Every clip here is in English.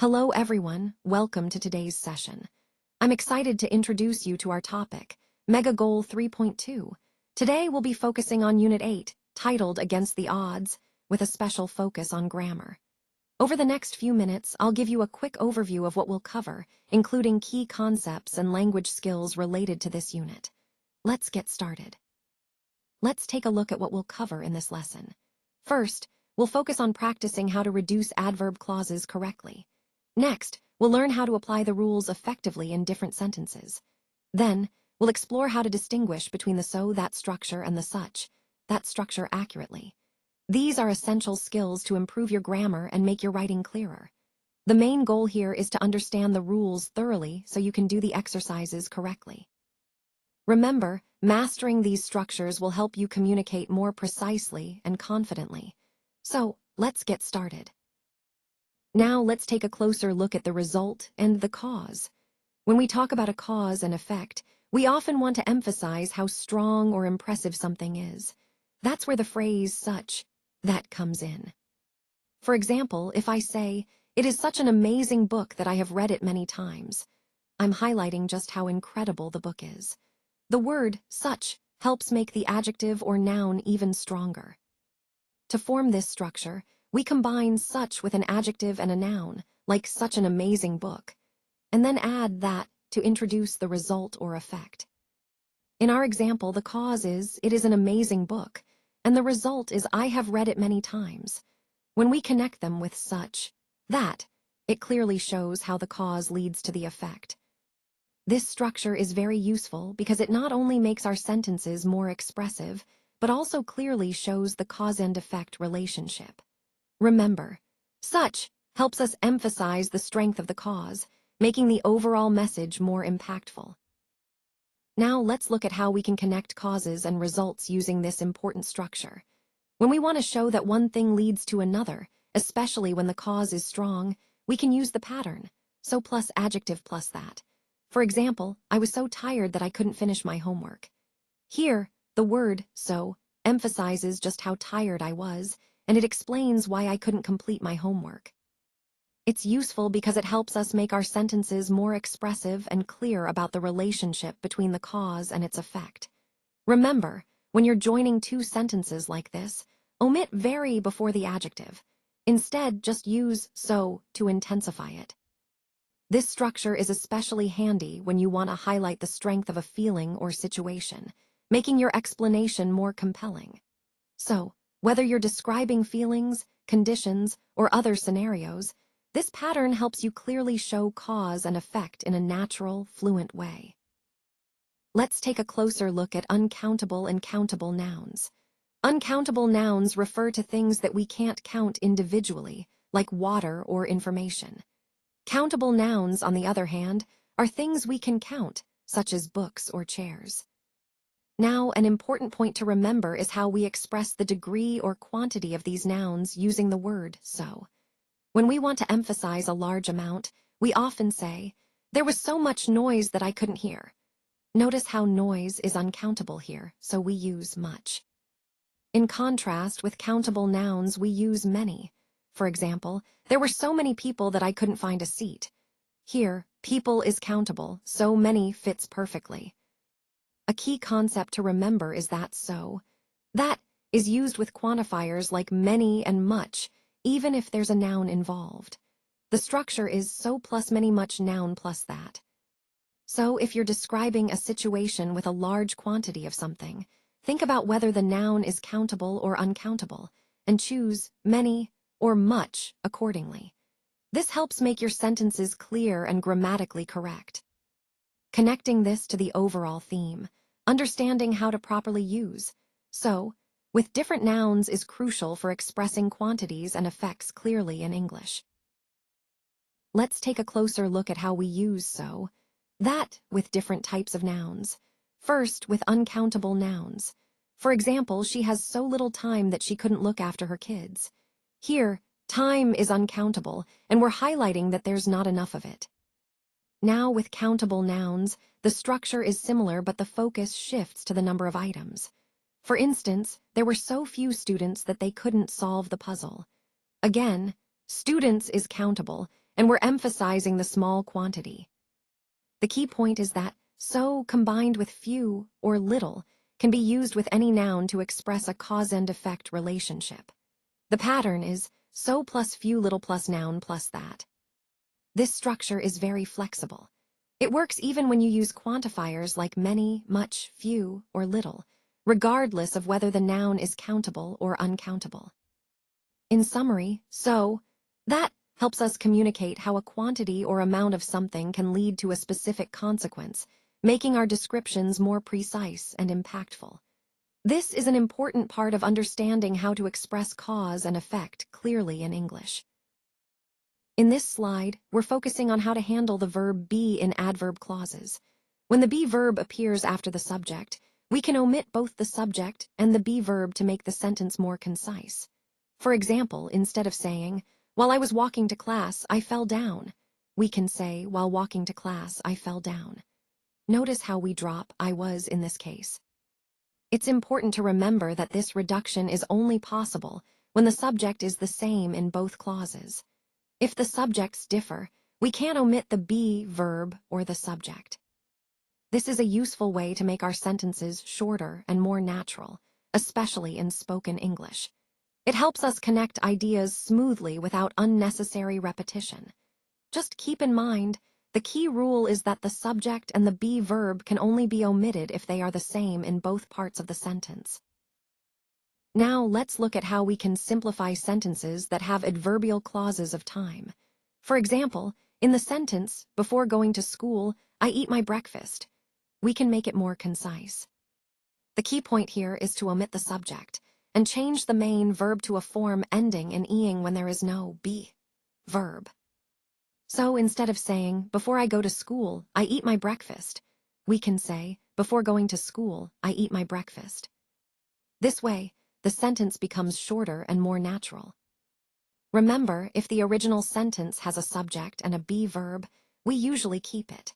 Hello everyone, welcome to today's session. I'm excited to introduce you to our topic, Mega Goal 3.2. Today we'll be focusing on Unit 8, titled Against the Odds, with a special focus on grammar. Over the next few minutes, I'll give you a quick overview of what we'll cover, including key concepts and language skills related to this unit. Let's get started. Let's take a look at what we'll cover in this lesson. First, we'll focus on practicing how to reduce adverb clauses correctly. Next, we'll learn how to apply the rules effectively in different sentences. Then, we'll explore how to distinguish between the so, that structure and the such, that structure accurately. These are essential skills to improve your grammar and make your writing clearer. The main goal here is to understand the rules thoroughly so you can do the exercises correctly. Remember, mastering these structures will help you communicate more precisely and confidently. So, let's get started. Now let's take a closer look at the result and the cause. When we talk about a cause and effect, we often want to emphasize how strong or impressive something is. That's where the phrase such, that comes in. For example, if I say, "It is such an amazing book that I have read it many times," I'm highlighting just how incredible the book is. The word such helps make the adjective or noun even stronger. To form this structure, we combine such with an adjective and a noun, like such an amazing book, and then add that to introduce the result or effect. In our example, the cause is, "It is an amazing book," and the result is, "I have read it many times." When we connect them with such, that, it clearly shows how the cause leads to the effect. This structure is very useful because it not only makes our sentences more expressive, but also clearly shows the cause and effect relationship. Remember, such helps us emphasize the strength of the cause, making the overall message more impactful. Now let's look at how we can connect causes and results using this important structure. When we want to show that one thing leads to another, especially when the cause is strong, we can use the pattern, so plus adjective plus that. For example, "I was so tired that I couldn't finish my homework." Here, the word so emphasizes just how tired I was, and it explains why I couldn't complete my homework. It's useful because it helps us make our sentences more expressive and clear about the relationship between the cause and its effect. Remember, when you're joining two sentences like this, omit very before the adjective. Instead, just use so to intensify it. This structure is especially handy when you want to highlight the strength of a feeling or situation, making your explanation more compelling. So, whether you're describing feelings, conditions, or other scenarios, this pattern helps you clearly show cause and effect in a natural, fluent way. Let's take a closer look at uncountable and countable nouns. Uncountable nouns refer to things that we can't count individually, like water or information. Countable nouns, on the other hand, are things we can count, such as books or chairs. Now, an important point to remember is how we express the degree or quantity of these nouns using the word so. When we want to emphasize a large amount, we often say, "There was so much noise that I couldn't hear." Notice how noise is uncountable here, so we use much. In contrast, with countable nouns, we use many. For example, "There were so many people that I couldn't find a seat." Here, people is countable, so many fits perfectly. A key concept to remember is that so, that is used with quantifiers like many and much, even if there's a noun involved. The structure is so plus many much noun plus that. So if you're describing a situation with a large quantity of something, think about whether the noun is countable or uncountable, and choose many or much accordingly. This helps make your sentences clear and grammatically correct. Connecting this to the overall theme, understanding how to properly use so with different nouns is crucial for expressing quantities and effects clearly in English. Let's take a closer look at how we use so, that with different types of nouns. First, with uncountable nouns. For example, "She has so little time that she couldn't look after her kids." Here, time is uncountable, and we're highlighting that there's not enough of it. Now, with countable nouns, the structure is similar, but the focus shifts to the number of items. For instance, "There were so few students that they couldn't solve the puzzle." Again, students is countable, and we're emphasizing the small quantity. The key point is that so combined with few or little can be used with any noun to express a cause and effect relationship. The pattern is so plus few little plus noun plus that. This structure is very flexible. It works even when you use quantifiers like many, much, few, or little, regardless of whether the noun is countable or uncountable. In summary, so, that helps us communicate how a quantity or amount of something can lead to a specific consequence, making our descriptions more precise and impactful. This is an important part of understanding how to express cause and effect clearly in English. In this slide, we're focusing on how to handle the verb be in adverb clauses. When the be verb appears after the subject, we can omit both the subject and the be verb to make the sentence more concise. For example, instead of saying, "While I was walking to class, I fell down," we can say, "While walking to class, I fell down." Notice how we drop "I was" in this case. It's important to remember that this reduction is only possible when the subject is the same in both clauses. If the subjects differ, we can't omit the be verb or the subject. This is a useful way to make our sentences shorter and more natural, especially in spoken English. It helps us connect ideas smoothly without unnecessary repetition. Just keep in mind, the key rule is that the subject and the be verb can only be omitted if they are the same in both parts of the sentence. Now let's look at how we can simplify sentences that have adverbial clauses of time. For example, in the sentence, "Before going to school, I eat my breakfast," we can make it more concise. The key point here is to omit the subject and change the main verb to a form ending in ing when there is no be verb. So instead of saying, "Before I go to school, I eat my breakfast," we can say, "Before going to school, I eat my breakfast." This way, the sentence becomes shorter and more natural. Remember, if the original sentence has a subject and a be verb, we usually keep it.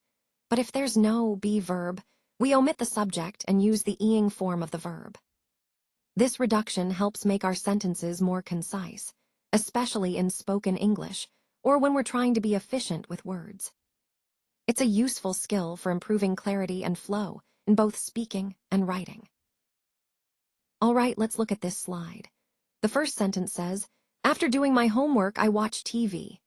But if there's no be verb, we omit the subject and use the ing form of the verb. This reduction helps make our sentences more concise, especially in spoken English or when we're trying to be efficient with words. It's a useful skill for improving clarity and flow in both speaking and writing. All right, let's look at this slide. The first sentence says, "After doing my homework, I watched TV."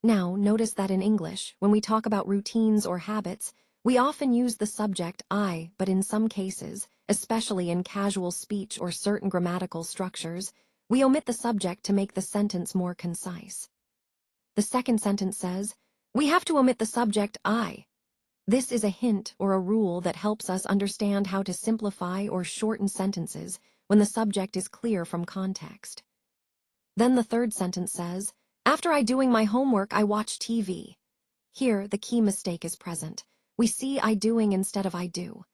Now, notice that in English, when we talk about routines or habits, we often use the subject I, but in some cases, especially in casual speech or certain grammatical structures, we omit the subject to make the sentence more concise. The second sentence says, "We have to omit the subject I." This is a hint or a rule that helps us understand how to simplify or shorten sentences when the subject is clear from context. Then the third sentence says, "After I doing my homework, I watch TV." Here, the key mistake is present. We see I doing instead of I do.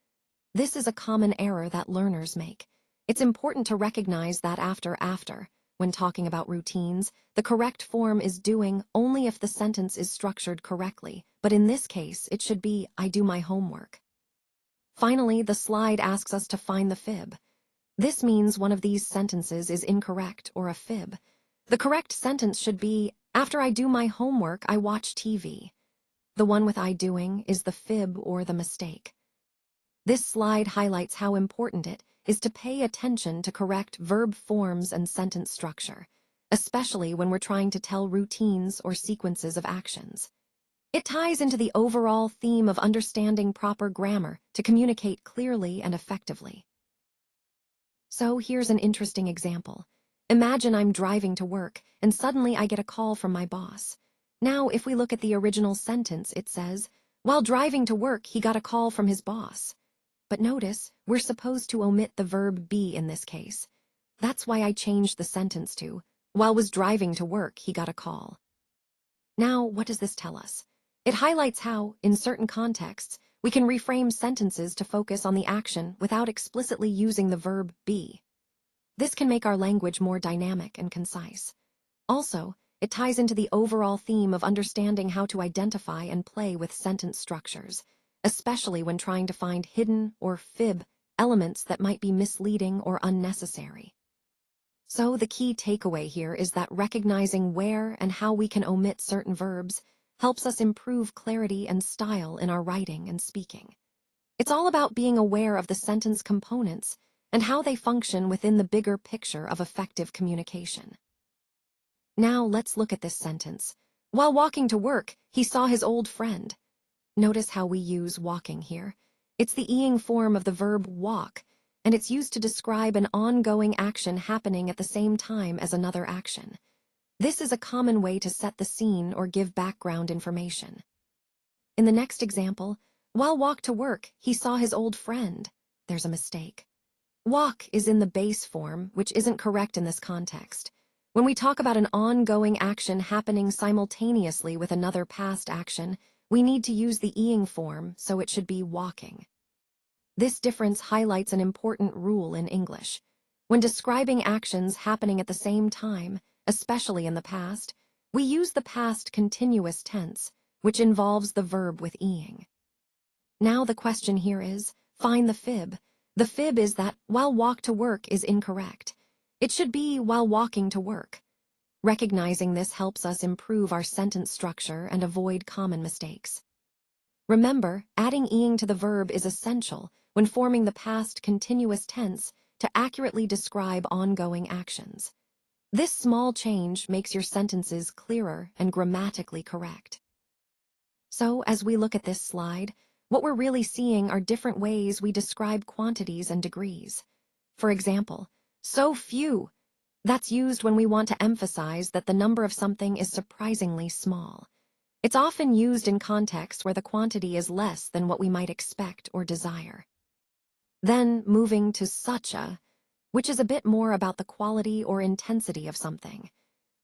This is a common error that learners make. It's important to recognize that after, when talking about routines, the correct form is doing only if the sentence is structured correctly, but in this case, it should be I do my homework. Finally, the slide asks us to find the fib. This means one of these sentences is incorrect or a fib. The correct sentence should be, "After I do my homework, I watch TV." The one with I doing is the fib or the mistake. This slide highlights how important it is to pay attention to correct verb forms and sentence structure, especially when we're trying to tell routines or sequences of actions. It ties into the overall theme of understanding proper grammar to communicate clearly and effectively. So here's an interesting example. Imagine I'm driving to work, and suddenly I get a call from my boss. Now, if we look at the original sentence, it says, "While driving to work, he got a call from his boss." But notice, we're supposed to omit the verb be in this case. That's why I changed the sentence to, "While was driving to work, he got a call." Now, what does this tell us? It highlights how, in certain contexts, we can reframe sentences to focus on the action without explicitly using the verb be. This can make our language more dynamic and concise. Also, it ties into the overall theme of understanding how to identify and play with sentence structures, especially when trying to find hidden or fib elements that might be misleading or unnecessary. So the key takeaway here is that recognizing where and how we can omit certain verbs helps us improve clarity and style in our writing and speaking. It's all about being aware of the sentence components and how they function within the bigger picture of effective communication. Now let's look at this sentence. While walking to work, he saw his old friend. Notice how we use walking here. It's the ing form of the verb walk, and it's used to describe an ongoing action happening at the same time as another action. This is a common way to set the scene or give background information. In the next example, while walk to work, he saw his old friend. There's a mistake. Walk is in the base form, which isn't correct in this context. When we talk about an ongoing action happening simultaneously with another past action, we need to use the ing form, so it should be walking. This difference highlights an important rule in English. When describing actions happening at the same time, especially in the past, we use the past continuous tense, which involves the verb with ing. Now the question here is, find the fib. The fib is that while walk to work is incorrect. It should be while walking to work. Recognizing this helps us improve our sentence structure and avoid common mistakes. Remember, adding ing to the verb is essential when forming the past continuous tense to accurately describe ongoing actions. This small change makes your sentences clearer and grammatically correct. So, as we look at this slide, what we're really seeing are different ways we describe quantities and degrees. For example, so few. That's used when we want to emphasize that the number of something is surprisingly small. It's often used in contexts where the quantity is less than what we might expect or desire. Then, moving to such a, which is a bit more about the quality or intensity of something.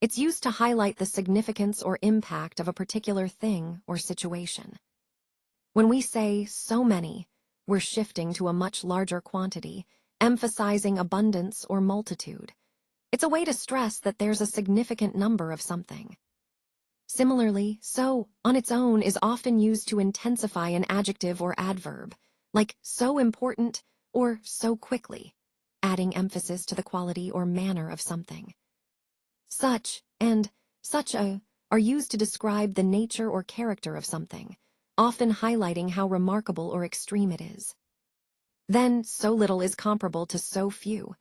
It's used to highlight the significance or impact of a particular thing or situation. When we say so many, we're shifting to a much larger quantity, emphasizing abundance or multitude. It's a way to stress that there's a significant number of something. Similarly, so on its own is often used to intensify an adjective or adverb, like so important or so quickly, adding emphasis to the quality or manner of something. Such and such a are used to describe the nature or character of something, often highlighting how remarkable or extreme it is. Then, so little is comparable to so few,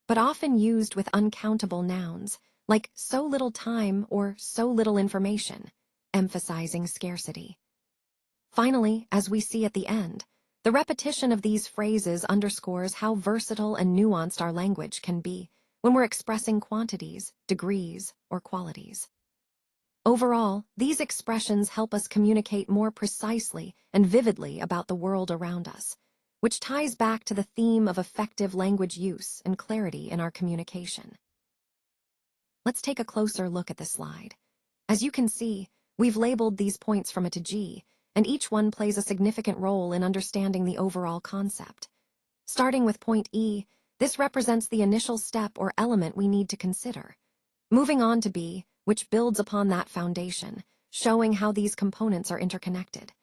but often used with uncountable nouns, like so little time or so little information, emphasizing scarcity. Finally, as we see at the end, the repetition of these phrases underscores how versatile and nuanced our language can be when we're expressing quantities, degrees, or qualities. Overall, these expressions help us communicate more precisely and vividly about the world around us, which ties back to the theme of effective language use and clarity in our communication. Let's take a closer look at the slide. As you can see, we've labeled these points from A to G, and each one plays a significant role in understanding the overall concept. Starting with point E, this represents the initial step or element we need to consider. Moving on to B, which builds upon that foundation, showing how these components are interconnected.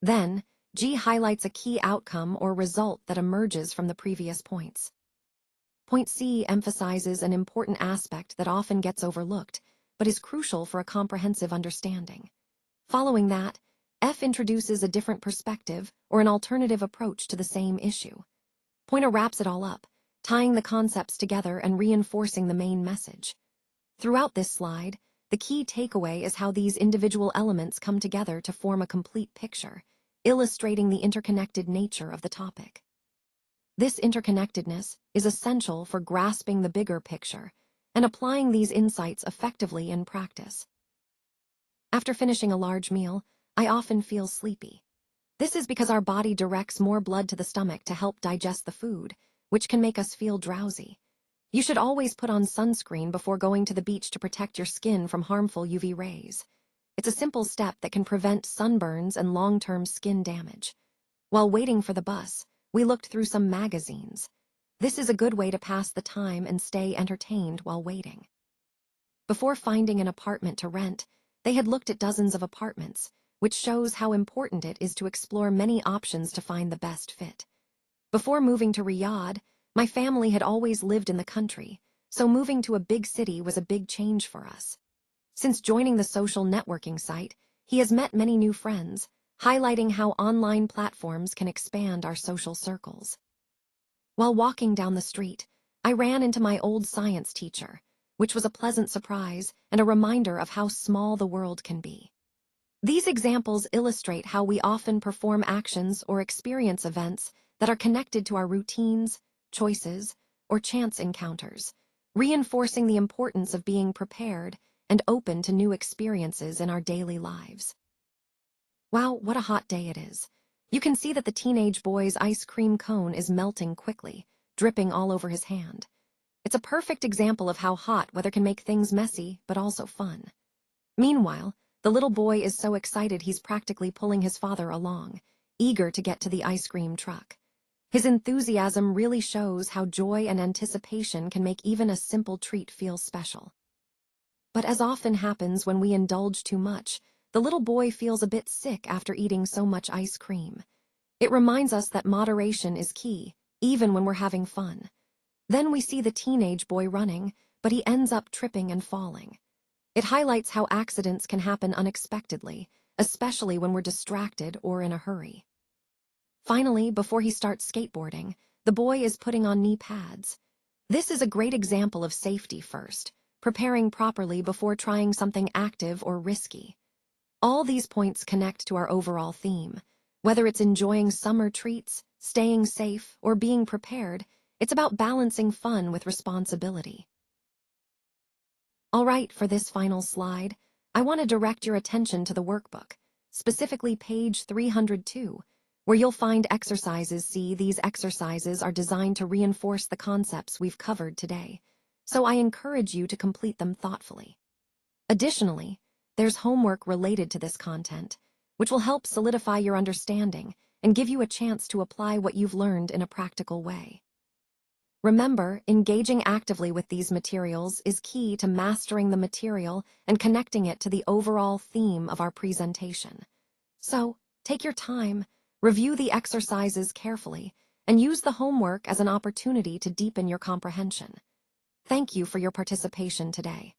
Then, G highlights a key outcome or result that emerges from the previous points. Point C emphasizes an important aspect that often gets overlooked, but is crucial for a comprehensive understanding. Following that, F introduces a different perspective or an alternative approach to the same issue. Pointer wraps it all up, tying the concepts together and reinforcing the main message. Throughout this slide, the key takeaway is how these individual elements come together to form a complete picture, illustrating the interconnected nature of the topic. This interconnectedness is essential for grasping the bigger picture and applying these insights effectively in practice. After finishing a large meal, I often feel sleepy. This is because our body directs more blood to the stomach to help digest the food, which can make us feel drowsy. You should always put on sunscreen before going to the beach to protect your skin from harmful UV rays. It's a simple step that can prevent sunburns and long-term skin damage. While waiting for the bus, we looked through some magazines. This is a good way to pass the time and stay entertained while waiting. Before finding an apartment to rent, they had looked at dozens of apartments, which shows how important it is to explore many options to find the best fit. Before moving to Riyadh, my family had always lived in the country, so moving to a big city was a big change for us. Since joining the social networking site, he has met many new friends, highlighting how online platforms can expand our social circles. While walking down the street, I ran into my old science teacher, which was a pleasant surprise and a reminder of how small the world can be. These examples illustrate how we often perform actions or experience events that are connected to our routines, choices, or chance encounters, reinforcing the importance of being prepared and open to new experiences in our daily lives. Wow, what a hot day it is. You can see that the teenage boy's ice cream cone is melting quickly, dripping all over his hand. It's a perfect example of how hot weather can make things messy, but also fun. Meanwhile, the little boy is so excited he's practically pulling his father along, eager to get to the ice cream truck. His enthusiasm really shows how joy and anticipation can make even a simple treat feel special. But as often happens when we indulge too much, the little boy feels a bit sick after eating so much ice cream. It reminds us that moderation is key, even when we're having fun. Then we see the teenage boy running, but he ends up tripping and falling. It highlights how accidents can happen unexpectedly, especially when we're distracted or in a hurry. Finally, before he starts skateboarding, the boy is putting on knee pads. This is a great example of safety first, preparing properly before trying something active or risky. All these points connect to our overall theme. Whether it's enjoying summer treats, staying safe, or being prepared, it's about balancing fun with responsibility. All right, for this final slide, I want to direct your attention to the workbook, specifically page 302, where you'll find exercises. See, these exercises are designed to reinforce the concepts we've covered today, so I encourage you to complete them thoughtfully. Additionally, there's homework related to this content, which will help solidify your understanding and give you a chance to apply what you've learned in a practical way. Remember, engaging actively with these materials is key to mastering the material and connecting it to the overall theme of our presentation. So, take your time, review the exercises carefully, and use the homework as an opportunity to deepen your comprehension. Thank you for your participation today.